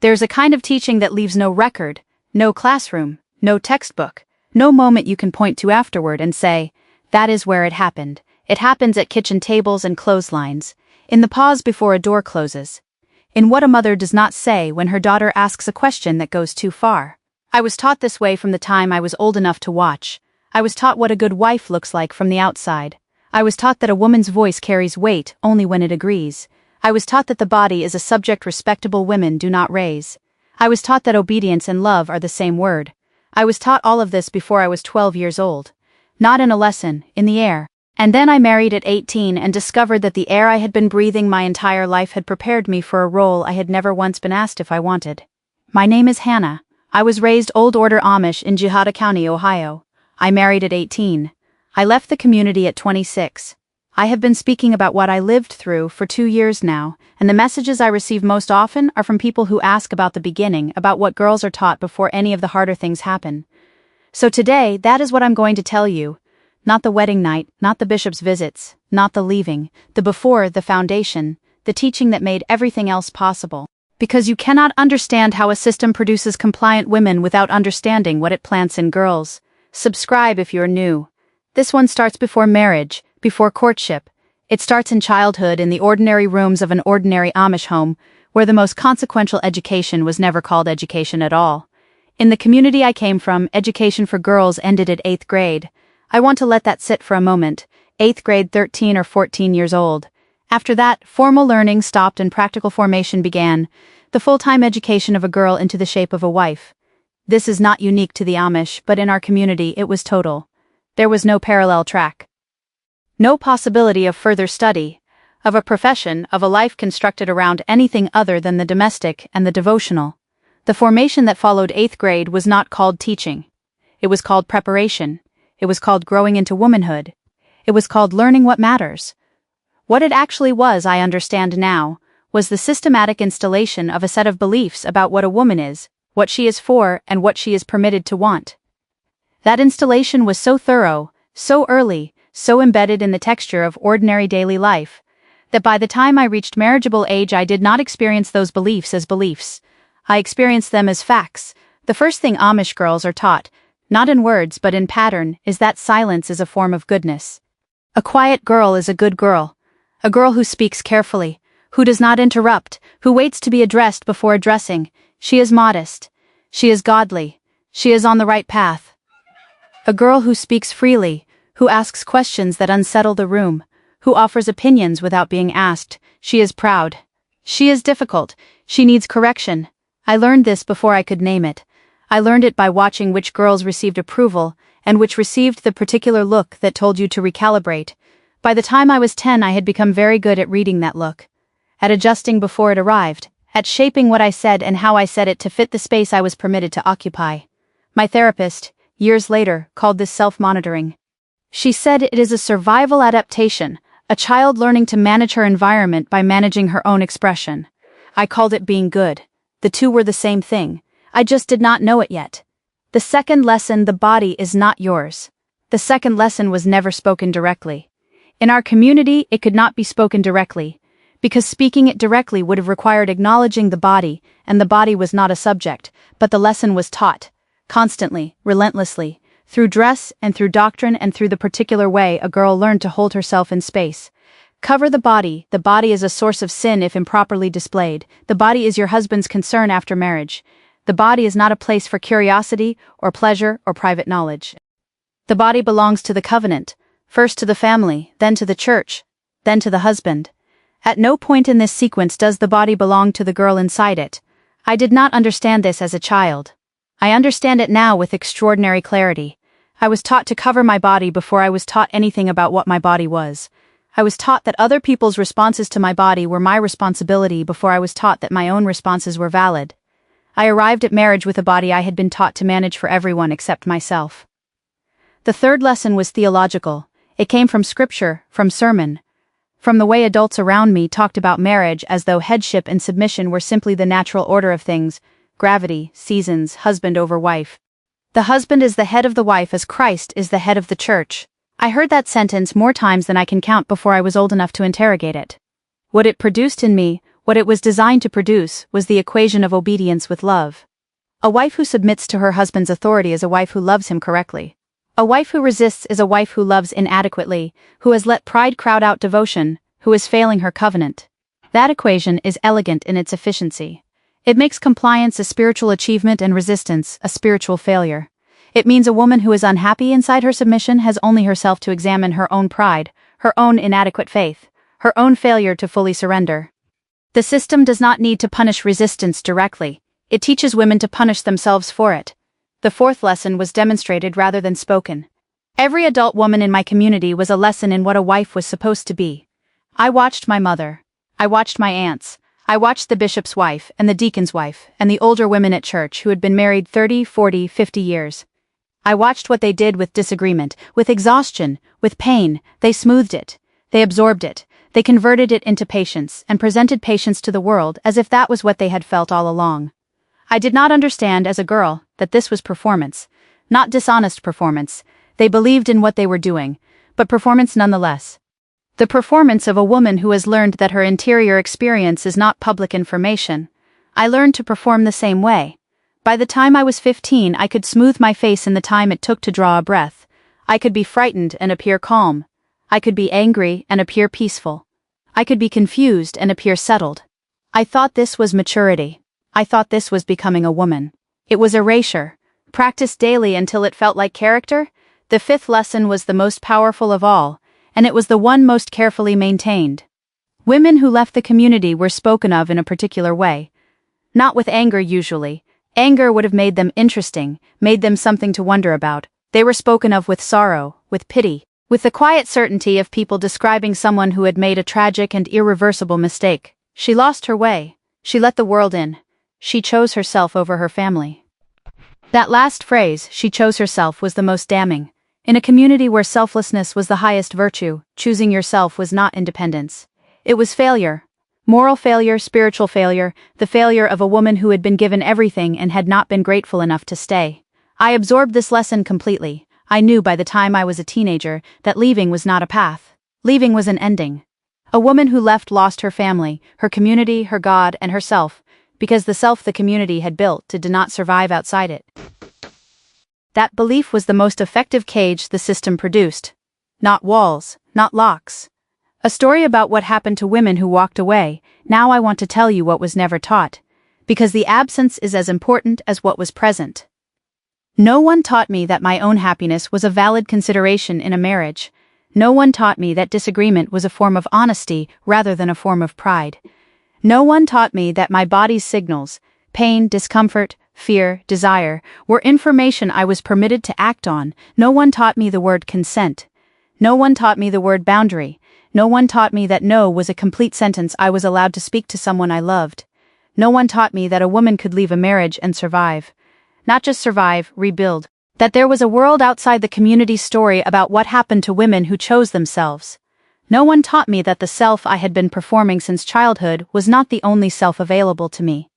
There's a kind of teaching that leaves no record, no classroom, no textbook, no moment you can point to afterward and say, that is where it happened. It happens at kitchen tables and clotheslines, in the pause before a door closes, in what a mother does not say when her daughter asks a question that goes too far. I was taught this way from the time I was old enough to watch. I was taught what a good wife looks like from the outside. I was taught that a woman's voice carries weight only when it agrees. I was taught that the body is a subject respectable women do not raise. I was taught that obedience and love are the same word. I was taught all of this before I was 12 years old. Not in a lesson, in the air. And then I married at 18 and discovered that the air I had been breathing my entire life had prepared me for a role I had never once been asked if I wanted. My name is Hannah. I was raised Old Order Amish in Geauga County, Ohio. I married at 18. I left the community at 26. I have been speaking about what I lived through for 2 years now, and the messages I receive most often are from people who ask about the beginning, about what girls are taught before any of the harder things happen. So today, that is what I'm going to tell you. Not the wedding night, not the bishop's visits, not the leaving, the before, the foundation, the teaching that made everything else possible. Because you cannot understand how a system produces compliant women without understanding what it plants in girls. Subscribe if you're new. This one starts before marriage, before courtship. It starts in childhood in the ordinary rooms of an ordinary Amish home, where the most consequential education was never called education at all. In the community I came from, education for girls ended at 8th grade. I want to let that sit for a moment. 8th grade, 13 or 14 years old. After that, formal learning stopped and practical formation began, the full-time education of a girl into the shape of a wife. This is not unique to the Amish, but in our community it was total. There was no parallel track. No possibility of further study, of a profession, of a life constructed around anything other than the domestic and the devotional. The formation that followed 8th grade was not called teaching. It was called preparation. It was called growing into womanhood. It was called learning what matters. What it actually was, I understand now, was the systematic installation of a set of beliefs about what a woman is, what she is for, and what she is permitted to want. That installation was so thorough, so early, so embedded in the texture of ordinary daily life, that by the time I reached marriageable age I did not experience those beliefs as beliefs. I experienced them as facts. The first thing Amish girls are taught, not in words but in pattern, is that silence is a form of goodness. A quiet girl is a good girl. A girl who speaks carefully, who does not interrupt, who waits to be addressed before addressing. She is modest. She is godly. She is on the right path. A girl who speaks freely, who asks questions that unsettle the room, who offers opinions without being asked. She is proud. She is difficult. She needs correction. I learned this before I could name it. I learned it by watching which girls received approval, and which received the particular look that told you to recalibrate. By the time I was 10 I had become very good at reading that look, at adjusting before it arrived, at shaping what I said and how I said it to fit the space I was permitted to occupy. My therapist, years later, called this self-monitoring. She said it is a survival adaptation, a child learning to manage her environment by managing her own expression. I called it being good. The two were the same thing. I just did not know it yet. The second lesson, the body is not yours. The second lesson was never spoken directly. In our community, it could not be spoken directly, because speaking it directly would have required acknowledging the body, and the body was not a subject, but the lesson was taught, constantly, relentlessly, through dress and through doctrine and through the particular way a girl learned to hold herself in space. Cover the body is a source of sin if improperly displayed. The body is your husband's concern after marriage. The body is not a place for curiosity or pleasure or private knowledge. The body belongs to the covenant, first to the family, then to the church, then to the husband. At no point in this sequence does the body belong to the girl inside it. I did not understand this as a child. I understand it now with extraordinary clarity. I was taught to cover my body before I was taught anything about what my body was. I was taught that other people's responses to my body were my responsibility before I was taught that my own responses were valid. I arrived at marriage with a body I had been taught to manage for everyone except myself. The third lesson was theological. It came from scripture, from sermon, from the way adults around me talked about marriage as though headship and submission were simply the natural order of things, gravity, seasons, husband over wife. The husband is the head of the wife as Christ is the head of the church. I heard that sentence more times than I can count before I was old enough to interrogate it. What it produced in me What it was designed to produce was the equation of obedience with love. A wife who submits to her husband's authority is a wife who loves him correctly. A wife who resists is a wife who loves inadequately, who has let pride crowd out devotion, who is failing her covenant. That equation is elegant in its efficiency. It makes compliance a spiritual achievement and resistance a spiritual failure. It means a woman who is unhappy inside her submission has only herself to examine her own pride, her own inadequate faith, her own failure to fully surrender. The system does not need to punish resistance directly. It teaches women to punish themselves for it. The fourth lesson was demonstrated rather than spoken. Every adult woman in my community was a lesson in what a wife was supposed to be. I watched my mother. I watched my aunts. I watched the bishop's wife and the deacon's wife and the older women at church who had been married 30, 40, 50 years. I watched what they did with disagreement, with exhaustion, with pain. They smoothed it. They absorbed it. They converted it into patience and presented patience to the world as if that was what they had felt all along. I did not understand as a girl that this was performance, not dishonest performance. They believed in what they were doing, but performance nonetheless. The performance of a woman who has learned that her interior experience is not public information. I learned to perform the same way. By the time I was 15, I could smooth my face in the time it took to draw a breath. I could be frightened and appear calm. I could be angry and appear peaceful. I could be confused and appear settled. I thought this was maturity. I thought this was becoming a woman. It was erasure. Practiced daily until it felt like character. The fifth lesson was the most powerful of all, and it was the one most carefully maintained. Women who left the community were spoken of in a particular way. Not with anger usually. Anger would have made them interesting, made them something to wonder about. They were spoken of with sorrow, with pity, with the quiet certainty of people describing someone who had made a tragic and irreversible mistake. She lost her way. She let the world in. She chose herself over her family. That last phrase, she chose herself, was the most damning. In a community where selflessness was the highest virtue, choosing yourself was not independence. It was failure. Moral failure, spiritual failure, the failure of a woman who had been given everything and had not been grateful enough to stay. I absorbed this lesson completely. I knew by the time I was a teenager that leaving was not a path. Leaving was an ending. A woman who left lost her family, her community, her God, and herself, because the self the community had built did not survive outside it. That belief was the most effective cage the system produced. Not walls, not locks. A story about what happened to women who walked away. Now I want to tell you what was never taught. Because the absence is as important as what was present. No one taught me that my own happiness was a valid consideration in a marriage. No one taught me that disagreement was a form of honesty rather than a form of pride. No one taught me that my body's signals, pain, discomfort, fear, desire, were information I was permitted to act on. No one taught me the word consent. No one taught me the word boundary. No one taught me that no was a complete sentence I was allowed to speak to someone I loved. No one taught me that a woman could leave a marriage and survive. Not just survive, rebuild. That there was a world outside the community's story about what happened to women who chose themselves. No one taught me that the self I had been performing since childhood was not the only self available to me.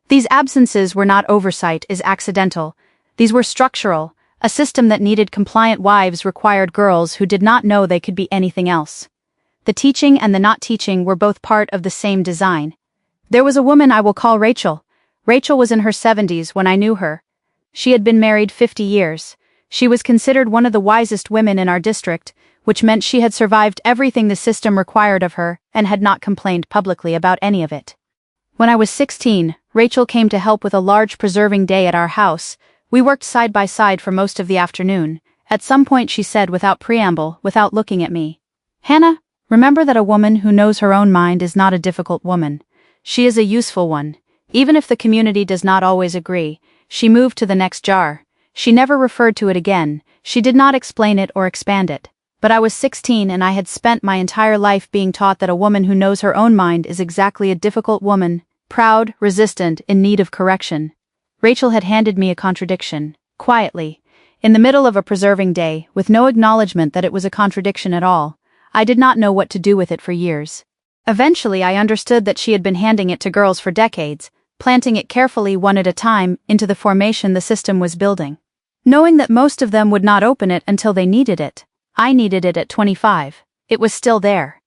These absences were not oversight, is accidental. These were structural. A system that needed compliant wives required girls who did not know they could be anything else. The teaching and the not teaching were both part of the same design. There was a woman I will call Rachel. Rachel was in her 70s when I knew her. She had been married 50 years. She was considered one of the wisest women in our district, which meant she had survived everything the system required of her and had not complained publicly about any of it. When I was 16, Rachel came to help with a large preserving day at our house. We worked side by side for most of the afternoon. At some point she said without preamble, without looking at me, "Hannah, remember that a woman who knows her own mind is not a difficult woman. She is a useful one. Even if the community does not always agree." She moved to the next jar. She never referred to it again. She did not explain it or expand it. But I was 16 and I had spent my entire life being taught that a woman who knows her own mind is exactly a difficult woman, proud, resistant, in need of correction. Rachel had handed me a contradiction, quietly, in the middle of a preserving day, with no acknowledgement that it was a contradiction at all. I did not know what to do with it for years. Eventually I understood that she had been handing it to girls for decades, planting it carefully one at a time into the formation the system was building. Knowing that most of them would not open it until they needed it. I needed it at 25. It was still there.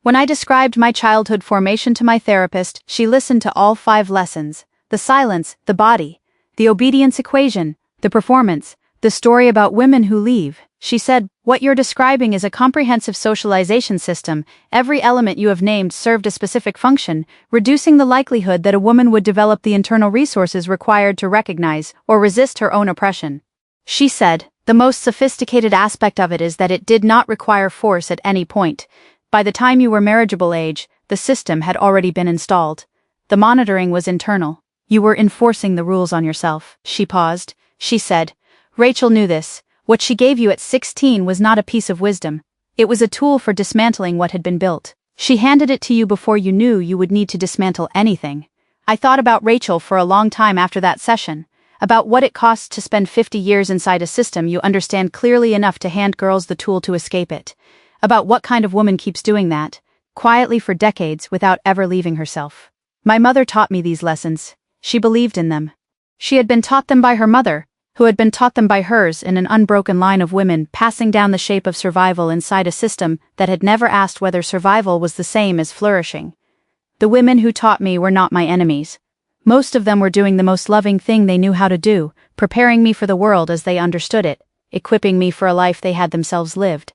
When I described my childhood formation to my therapist, she listened to all 5 lessons: the silence, the body, the obedience equation, the performance, the story about women who leave. She said, "What you're describing is a comprehensive socialization system. Every element you have named served a specific function, reducing the likelihood that a woman would develop the internal resources required to recognize or resist her own oppression." She said, "The most sophisticated aspect of it is that it did not require force at any point. By the time you were marriageable age, the system had already been installed. The monitoring was internal. You were enforcing the rules on yourself." She paused. She said, "Rachel knew this. What she gave you at 16 was not a piece of wisdom. It was a tool for dismantling what had been built. She handed it to you before you knew you would need to dismantle anything." I thought about Rachel for a long time after that session, about what it costs to spend 50 years inside a system you understand clearly enough to hand girls the tool to escape it, about what kind of woman keeps doing that, quietly for decades without ever leaving herself. My mother taught me these lessons. She believed in them. She had been taught them by her mother, who had been taught them by hers, in an unbroken line of women passing down the shape of survival inside a system that had never asked whether survival was the same as flourishing. The women who taught me were not my enemies. Most of them were doing the most loving thing they knew how to do, preparing me for the world as they understood it, equipping me for a life they had themselves lived.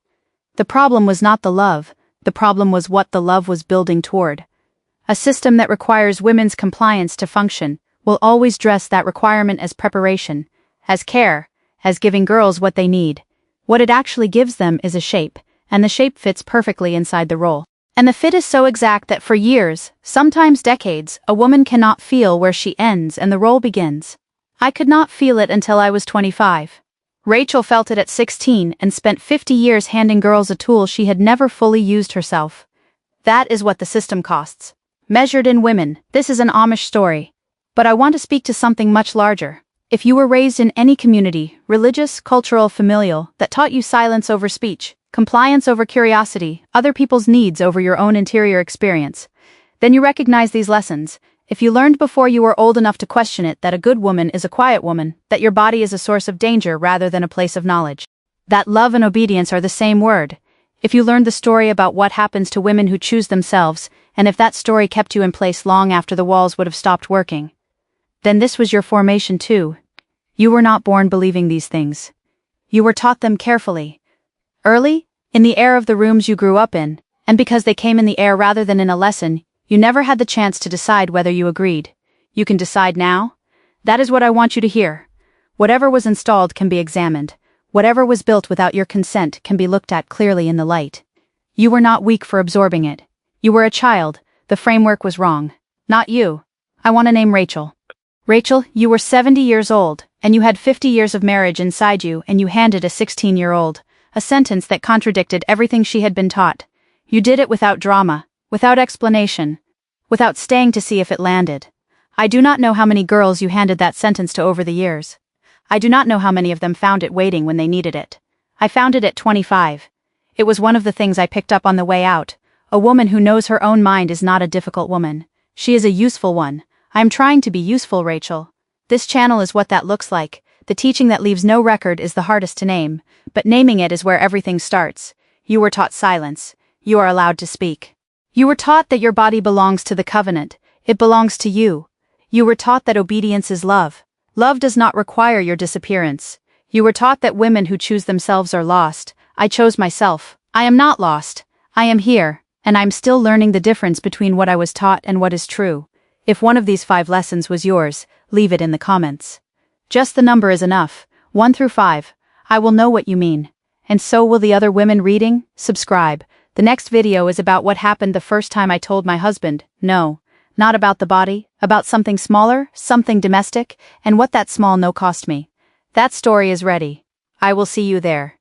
The problem was not the love, the problem was what the love was building toward. A system that requires women's compliance to function will always dress that requirement as preparation, as care, as giving girls what they need. What it actually gives them is a shape, and the shape fits perfectly inside the role. And the fit is so exact that for years, sometimes decades, a woman cannot feel where she ends and the role begins. I could not feel it until I was 25. Rachel felt it at 16 and spent 50 years handing girls a tool she had never fully used herself. That is what the system costs. Measured in women, this is an Amish story. But I want to speak to something much larger. If you were raised in any community, religious, cultural, familial, that taught you silence over speech, compliance over curiosity, other people's needs over your own interior experience, then you recognize these lessons. If you learned before you were old enough to question it that a good woman is a quiet woman, that your body is a source of danger rather than a place of knowledge, that love and obedience are the same word. If you learned the story about what happens to women who choose themselves, and if that story kept you in place long after the walls would have stopped working, then this was your formation too. You were not born believing these things. You were taught them carefully. Early, in the air of the rooms you grew up in, and because they came in the air rather than in a lesson, you never had the chance to decide whether you agreed. You can decide now. That is what I want you to hear. Whatever was installed can be examined. Whatever was built without your consent can be looked at clearly in the light. You were not weak for absorbing it. You were a child. The framework was wrong. Not you. I want to name Rachel. Rachel, you were 70 years old, and you had 50 years of marriage inside you, and you handed a 16-year-old a sentence that contradicted everything she had been taught. You did it without drama, without explanation, without staying to see if it landed. I do not know how many girls you handed that sentence to over the years. I do not know how many of them found it waiting when they needed it. I found it at 25. It was one of the things I picked up on the way out. A woman who knows her own mind is not a difficult woman. She is a useful one. I am trying to be useful, Rachel. This channel is what that looks like. The teaching that leaves no record is the hardest to name, but naming it is where everything starts. You were taught silence. You are allowed to speak. You were taught that your body belongs to the covenant. It belongs to you. You were taught that obedience is love. Love does not require your disappearance. You were taught that women who choose themselves are lost. I chose myself. I am not lost. I am here, and I'm still learning the difference between what I was taught and what is true. If one of these 5 lessons was yours, leave it in the comments. Just the number is enough, 1 through 5. I will know what you mean. And so will the other women reading. Subscribe. The next video is about what happened the first time I told my husband, no. Not about the body, about something smaller, something domestic, and what that small no cost me. That story is ready. I will see you there.